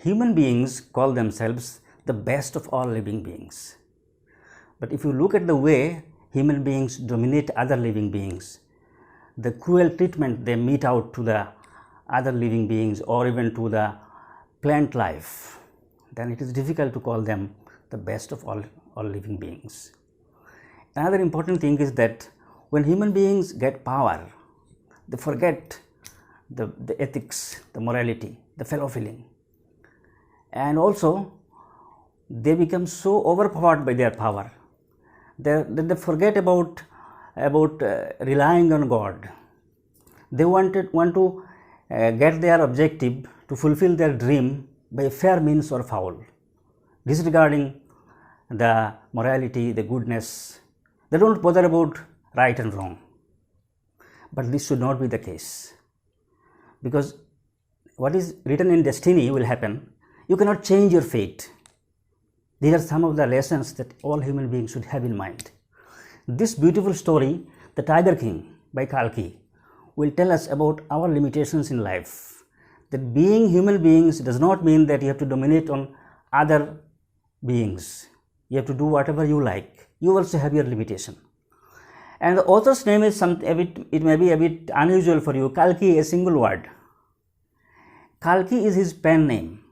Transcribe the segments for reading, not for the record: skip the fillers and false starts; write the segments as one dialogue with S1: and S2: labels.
S1: human beings call themselves the best of all living beings. But if you look at the way human beings dominate other living beings, the cruel treatment they mete out to the other living beings or even to the plant life, then it is difficult to call them the best of all living beings. Another important thing is that when human beings get power, they forget the ethics, the morality, the fellow feeling, and also they become so overpowered by their power that they forget about relying on God. They want to get their objective, to fulfill their dream by fair means or foul, disregarding the morality, the goodness. They don't bother about right and wrong. But this should not be the case, because what is written in destiny will happen. You cannot change your fate. These are some of the lessons that all human beings should have in mind. This beautiful story, The Tiger King by Kalki, will tell us about our limitations in life. That being human beings does not mean that you have to dominate on other beings. You have to do whatever you like. You also have your limitation. And the author's name is it may be a bit unusual for you. Kalki, a single word. Kalki is his pen name.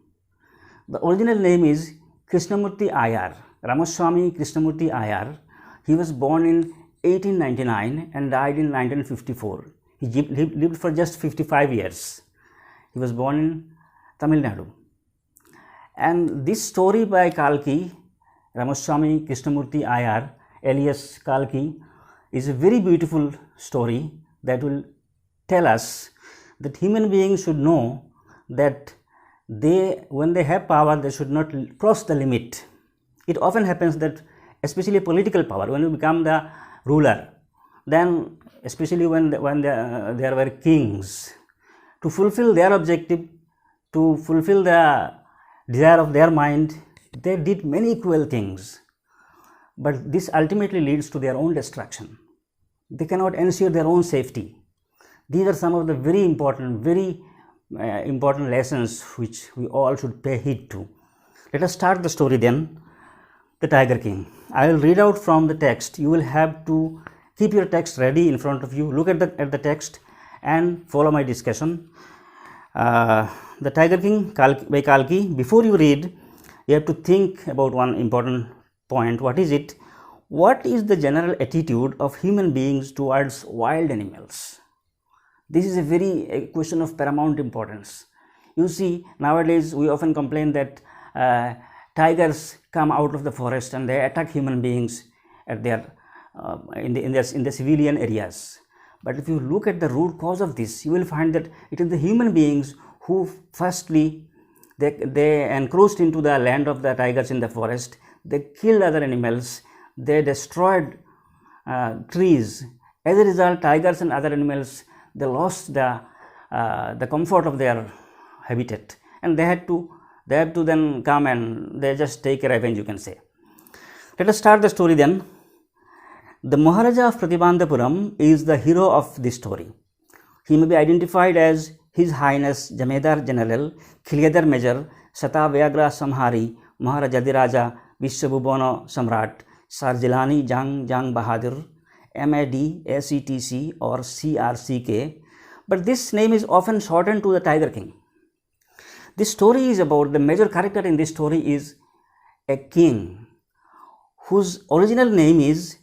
S1: The original name is Krishnamurti Iyer, Ramaswamy Krishnamurti Iyer. He was born in 1899 and died in 1954. He lived for just 55 years. He was born in Tamil Nadu. And this story by Kalki, Ramaswamy Krishnamurti Iyer, alias Kalki, is a very beautiful story that will tell us that human beings should know that when they have power, they should not cross the limit. It often happens that, especially political power, when you become the ruler, then especially when there were kings, to fulfill their objective, to fulfill the desire of their mind, they did many cruel things. But this ultimately leads to their own destruction. They cannot ensure their own safety. These are some of the very important lessons which we all should pay heed to. Let us start the story then. The Tiger King. I will read out from the text. You will have to keep your text ready in front of you. Look at the text and follow my discussion. The Tiger King by Kalki. Before you read, you have to think about one important point. What is it? What is the general attitude of human beings towards wild animals? This is a question of paramount importance. You see, nowadays we often complain that tigers come out of the forest and they attack human beings at in the civilian areas. But if you look at the root cause of this, you will find that it is the human beings who firstly they encroached into the land of the tigers in the forest. They killed other animals. They destroyed trees. As a result, tigers and other animals, they lost the comfort of their habitat, and they have to then come and they just take a revenge, you can say. Let us start the story then. The Maharaja of Pratibandhapuram is the hero of this story. He may be identified as His Highness Jamedar General Khilgadar Major Sata Vyagra Samhari Maharaja Diraja Vishwabhubono Samrat Sarjilani Jang Bahadur MAD ACTC or CRCK, but this name is often shortened to the Tiger King. This story is about, the major character in this story is a king whose original name is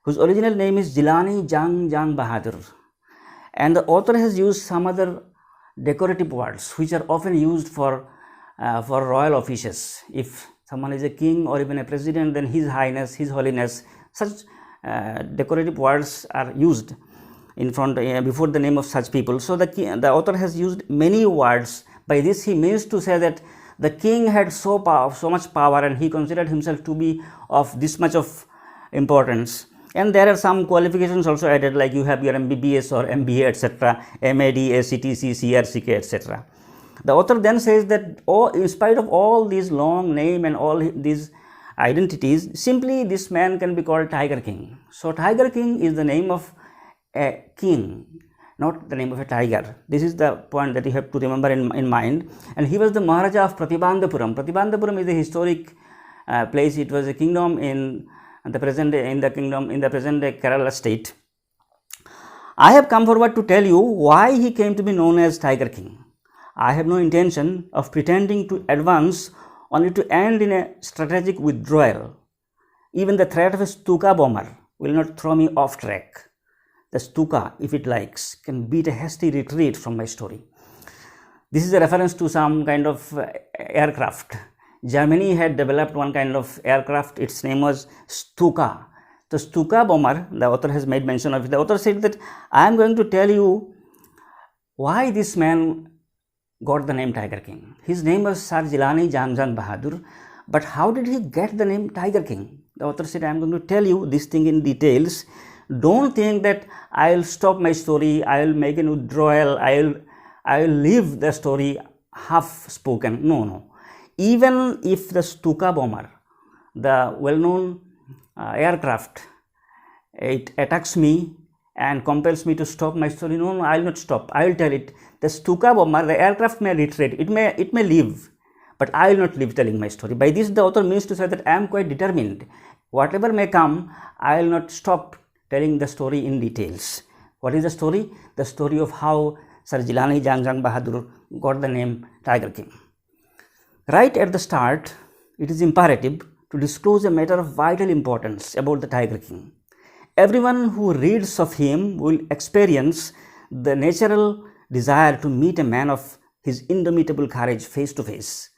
S1: Jilani Jang Bahadur, and the author has used some other decorative words which are often used for royal offices. If someone is a king or even a president, then His Highness, His Holiness, such decorative words are used in front before the name of such people. So the author has used many words. By this he means to say that the king had so much power, and he considered himself to be of this much of importance. And there are some qualifications also added, like you have your MBBS or MBA, etc., MAD, ACTC, CRCK, etc. The author then says that in spite of all these long name and all these identities, simply this man can be called Tiger King. So Tiger King is the name of a king. not the name of a tiger. This is the point that you have to remember in mind. And he was the Maharaja of Pratibandhapuram. Pratibandhapuram is a historic place. It was a kingdom in the present day, Kerala state. I have come forward to tell you why he came to be known as Tiger King. I have no intention of pretending to advance only to end in a strategic withdrawal. Even the threat of a Stuka bomber will not throw me off track. The Stuka, if it likes, can beat a hasty retreat from my story. This is a reference to some kind of aircraft. Germany had developed one kind of aircraft. Its name was Stuka. The Stuka bomber, the author has made mention of it. The author said that I am going to tell you why this man got the name Tiger King. His name was Sir Jilani Janjan Bahadur. But how did he get the name Tiger King? The author said, I am going to tell you this thing in details. Don't think that I will stop my story, I will make a withdrawal, I will leave the story half spoken. No. Even if the Stuka bomber, the well-known aircraft, it attacks me and compels me to stop my story, no, I will not stop. I will tell it. The Stuka bomber, the aircraft may retreat, it may leave, but I will not leave telling my story. By this, the author means to say that I am quite determined. Whatever may come, I will not stop telling the story in details. What is the story? The story of how Sir Jilani Janjan Bahadur got the name Tiger King. Right at the start, it is imperative to disclose a matter of vital importance about the Tiger King. Everyone who reads of him will experience the natural desire to meet a man of his indomitable courage face to face,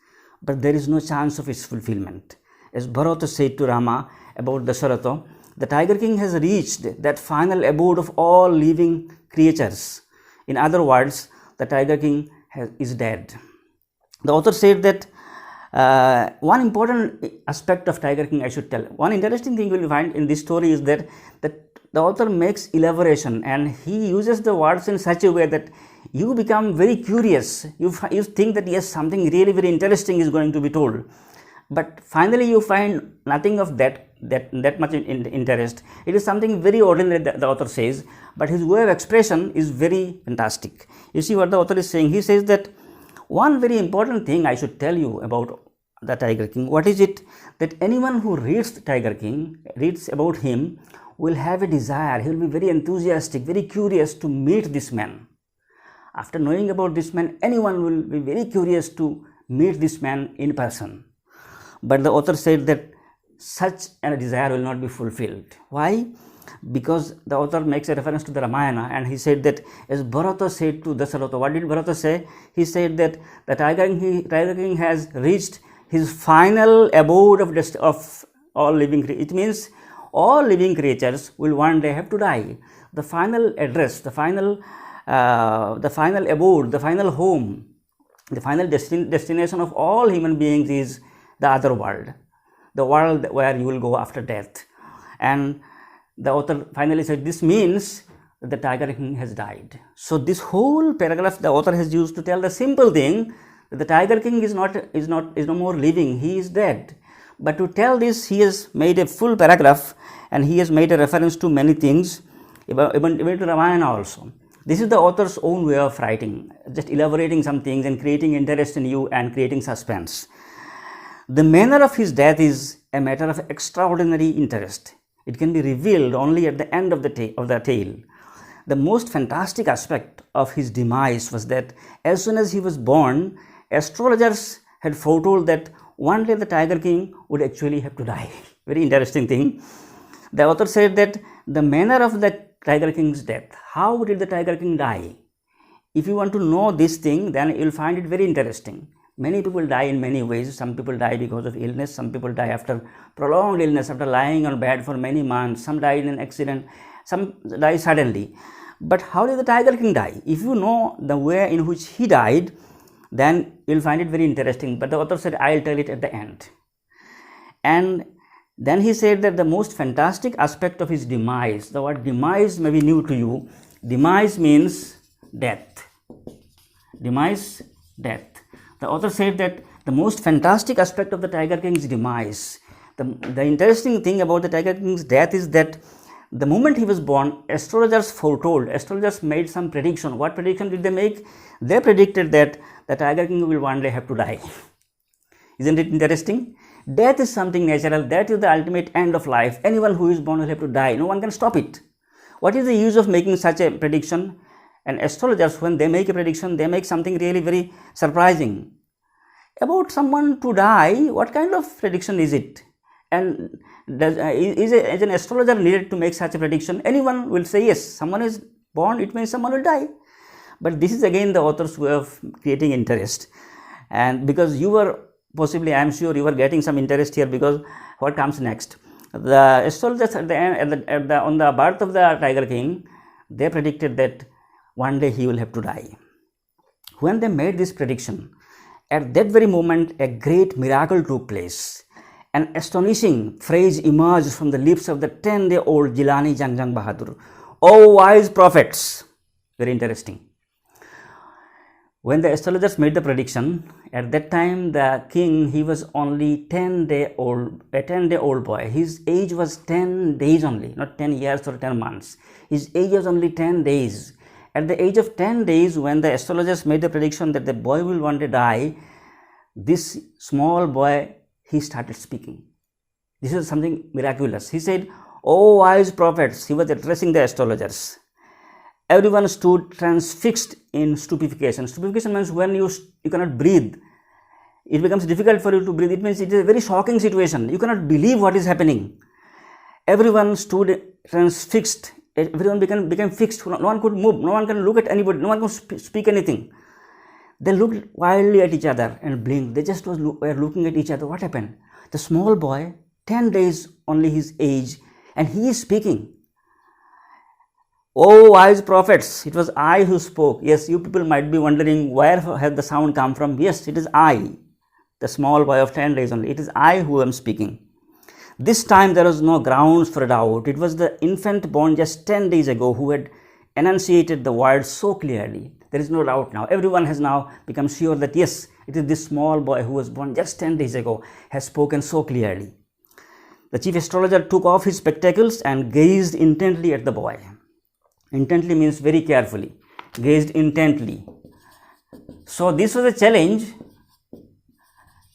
S1: but there is no chance of its fulfillment. As Bharata said to Rama about Dasharatha, the Tiger King has reached that final abode of all living creatures. In other words, the Tiger King is dead. The author said that one important aspect of Tiger King I should tell. One interesting thing you will find in this story is that the author makes elaboration and he uses the words in such a way that you become very curious. You think that yes, something really very interesting is going to be told. But finally you find nothing of that much interest. It is something very ordinary that the author says, but his way of expression is very fantastic. You see what the author is saying? He says that one very important thing I should tell you about the Tiger King. What is it? That anyone who reads the Tiger King, reads about him, will have a desire. He will be very enthusiastic, very curious to meet this man. After knowing about this man, anyone will be very curious to meet this man in person. But the author said that such a desire will not be fulfilled. Why? Because the author makes a reference to the Ramayana and he said that as Bharata said to Dasharatha, what did Bharata say? He said that the Tiger King has reached his final abode of all living creatures. It means all living creatures will one day have to die. The final address, the final abode, the final home, the final destination of all human beings is the other world, the world where you will go after death. And the author finally said this means that the Tiger King has died. So this whole paragraph the author has used to tell the simple thing that the Tiger King is no more living, he is dead. But to tell this, he has made a full paragraph and he has made a reference to many things, even to Ramayana also. This is the author's own way of writing, just elaborating some things and creating interest in you and creating suspense. The manner of his death is a matter of extraordinary interest. It can be revealed only at the end of the tale. The most fantastic aspect of his demise was that as soon as he was born, astrologers had foretold that one day the Tiger King would actually have to die. Very interesting thing. The author said that the manner of the Tiger King's death, how did the Tiger King die? If you want to know this thing, then you will find it very interesting. Many people die in many ways. Some people die because of illness, some people die after prolonged illness, after lying on bed for many months, some died in an accident, some die suddenly. But how did the Tiger King die? If you know the way in which he died, then you will find it very interesting. But the author said, I will tell it at the end. And then he said that the most fantastic aspect of his demise, the word demise may be new to you. Demise means death. Demise, death. The author said that the most fantastic aspect of the Tiger King's demise, the interesting thing about the Tiger King's death is that The moment he was born, astrologers made some prediction. What prediction did they make? They predicted that the Tiger King will one day have to die. Isn't it interesting? Death is something natural. That is the ultimate end of life. Anyone who is born will have to die. No one can stop it. What is the use of making such a prediction? And astrologers, when they make a prediction, they make something really very surprising. About someone to die, what kind of prediction is it? And is an astrologer needed to make such a prediction? Anyone will say yes, someone is born, it means someone will die. But this is again the author's way of creating interest. And because you were possibly, I am sure you were getting some interest here, because what comes next? The astrologers at the end, on the birth of the Tiger King, they predicted that one day he will have to die. When they made this prediction, at that very moment, a great miracle took place. An astonishing phrase emerged from the lips of the 10-day-old Jilani Jangjang Bahadur. Oh, wise prophets! Very interesting. When the astrologers made the prediction, at that time the king, he was only a 10-day-old boy. His age was 10 days only, not 10 years or 10 months. His age was only 10 days. At the age of 10 days, when the astrologers made the prediction that the boy will one day die, this small boy, he started speaking. This is something miraculous. He said, "Oh, wise prophets," he was addressing the astrologers. Everyone stood transfixed in stupefaction. Stupefaction means when you cannot breathe. It becomes difficult for you to breathe. It means it is a very shocking situation. You cannot believe what is happening. Everyone stood transfixed. Everyone became fixed. No one could move. No one can look at anybody. No one could speak anything. They looked wildly at each other and blinked. They just were looking at each other. What happened? The small boy, 10 days only his age, and he is speaking. "Oh, wise prophets, it was I who spoke." Yes, you people might be wondering, where had the sound come from? Yes, it is I, the small boy of 10 days only. It is I who am speaking. This time there was no grounds for doubt. It was the infant born just 10 days ago who had enunciated the words so clearly. There is no doubt now. Everyone has now become sure that yes, it is this small boy who was born just 10 days ago has spoken so clearly. The chief astrologer took off his spectacles and gazed intently at the boy. Intently means very carefully. Gazed intently. So this was a challenge.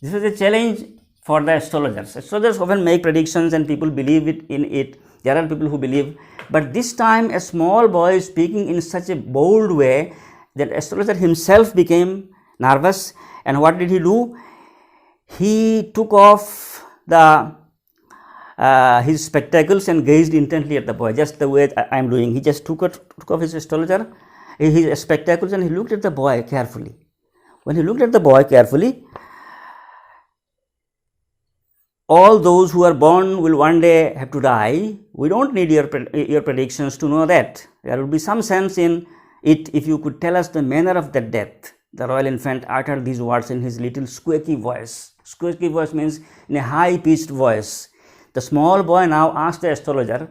S1: This was a challenge for the astrologers. Astrologers often make predictions and people believe in it. There are people who believe. But this time a small boy is speaking in such a bold way that astrologer himself became nervous. And what did he do? He took off his spectacles and gazed intently at the boy, just the way I am doing. He just took off his his spectacles, and he looked at the boy carefully. When he looked at the boy carefully, all those who are born will one day have to die. We don't need your predictions to know that. There would be some sense in it if you could tell us the manner of that death. The royal infant uttered these words in his little squeaky voice. Squeaky voice means in a high-pitched voice. The small boy now asked the astrologer,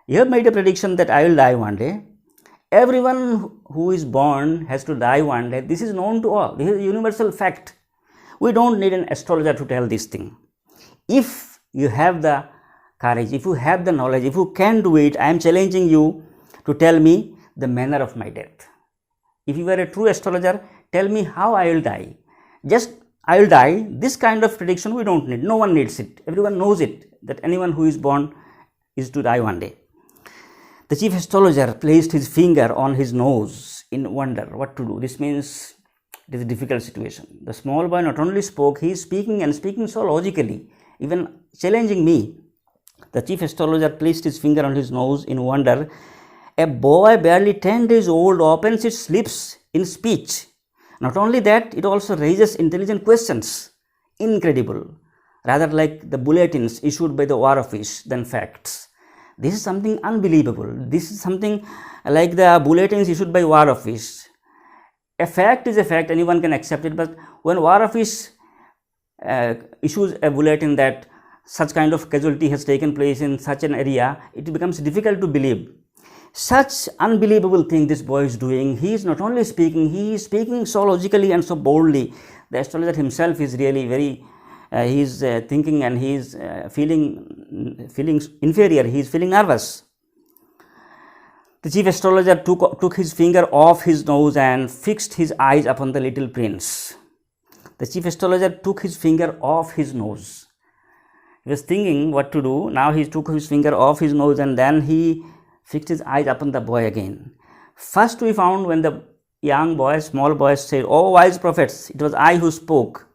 S1: "You have made a prediction that I will die one day. Everyone who is born has to die one day. This is known to all. This is a universal fact. We don't need an astrologer to tell this thing. If you have the courage, if you have the knowledge, if you can do it, I am challenging you to tell me the manner of my death. If you are a true astrologer, tell me how I will die. Just I will die. This kind of prediction we don't need. No one needs it. Everyone knows it, that anyone who is born is to die one day." The chief astrologer placed his finger on his nose in wonder what to do. This means it is a difficult situation. The small boy not only spoke, he is speaking and speaking so logically, even challenging me. The chief astrologer placed his finger on his nose in wonder. A boy barely 10 days old opens its lips in speech. Not only that, it also raises intelligent questions. Incredible. Rather like the bulletins issued by the War Office than facts. This is something unbelievable. This is something like the bulletins issued by War Office. A fact is a fact, anyone can accept it, but when War Office issues a bulletin that such kind of casualty has taken place in such an area, it becomes difficult to believe. Such unbelievable thing this boy is doing. He is not only speaking, he is speaking so logically and so boldly. The astrologer himself is really very, he is thinking and he is feeling inferior, he is feeling nervous. The chief astrologer took his finger off his nose and fixed his eyes upon the little prince. The chief astrologer took his finger off his nose. He was thinking what to do. Now he took his finger off his nose and then he fixed his eyes upon the boy again. First we found when the young boy, small boy said, "Oh wise prophets, it was I who spoke."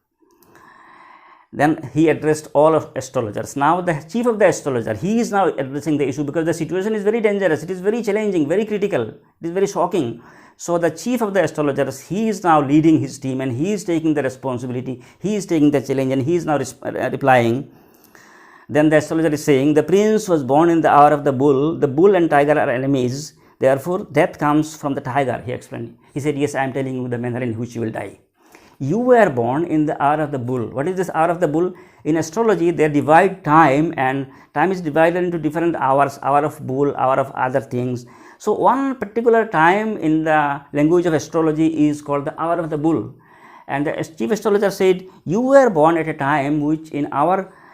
S1: Then he addressed all of astrologers. Now the chief of the astrologer, he is now addressing the issue because the situation is very dangerous, it is very challenging, very critical, it is very shocking. So the chief of the astrologers, he is now leading his team and he is taking the responsibility, he is taking the challenge and he is now replying. Then the astrologer is saying, "The prince was born in the hour of the bull and tiger are enemies, therefore death comes from the tiger," he explained. He said, "Yes, I am telling you the manner in which you will die. You were born in the hour of the bull." What is this hour of the bull? In astrology, they divide time, and time is divided into different hours, hour of bull, hour of other things. So one particular time in the language of astrology is called the hour of the bull. And the chief astrologer said, "You were born at a time which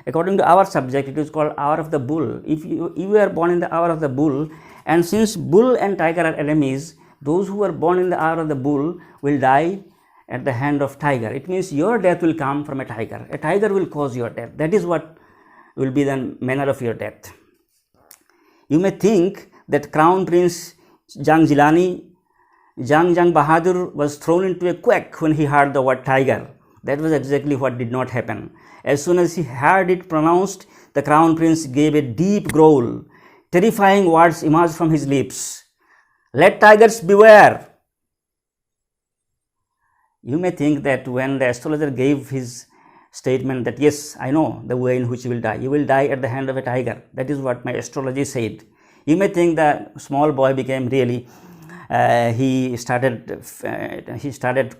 S1: according to our subject, it is called hour of the bull. If you were born in the hour of the bull, and since bull and tiger are enemies, those who were born in the hour of the bull will die at the hand of tiger. It means your death will come from a tiger. A tiger will cause your death. That is what will be the manner of your death." You may think that Crown Prince Jang Bahadur was thrown into a quake when he heard the word tiger. That was exactly what did not happen. As soon as he heard it pronounced, the Crown Prince gave a deep growl. Terrifying words emerged from his lips. "Let tigers beware." You may think that when the astrologer gave his statement that, "Yes, I know the way in which you will die. You will die at the hand of a tiger. That is what my astrology said." You may think the small boy became really, he started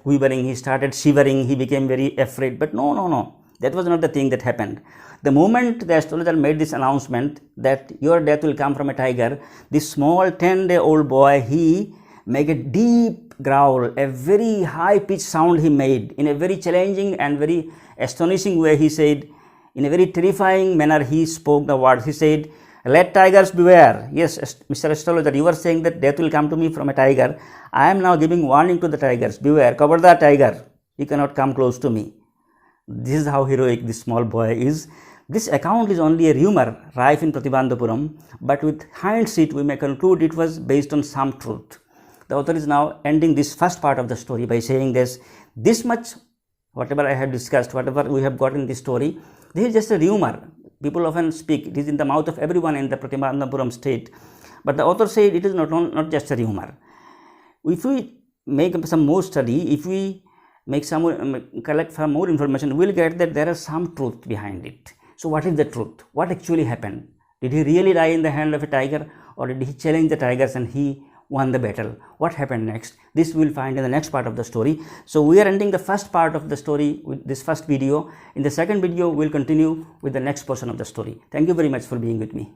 S1: quivering, he started shivering, he became very afraid. But no. That was not the thing that happened. The moment the astrologer made this announcement that your death will come from a tiger, this small 10-day-old boy, he made a deep growl, a very high-pitched sound he made in a very challenging and very astonishing way. He said, in a very terrifying manner, he spoke the words. He said, "Let tigers beware." Yes, Mr. Astrologer, you are saying that death will come to me from a tiger. I am now giving warning to the tigers. Beware, cover the tiger. He cannot come close to me. This is how heroic this small boy is. This account is only a rumor rife in Pratibandhapuram, but with hindsight we may conclude it was based on some truth. The author is now ending this first part of the story by saying this much, whatever I have discussed, whatever we have got in this story, this is just a rumor. People often speak, it is in the mouth of everyone in the Pratibandhapuram state. But the author said it is not just a rumor. If we make some more study, if we collect some more information, we will get that there is some truth behind it. So what is the truth? What actually happened? Did he really die in the hand of a tiger, or did he challenge the tigers and he won the battle? What happened next? This we will find in the next part of the story. So we are ending the first part of the story with this first video. In the second video, we will continue with the next portion of the story. Thank you very much for being with me.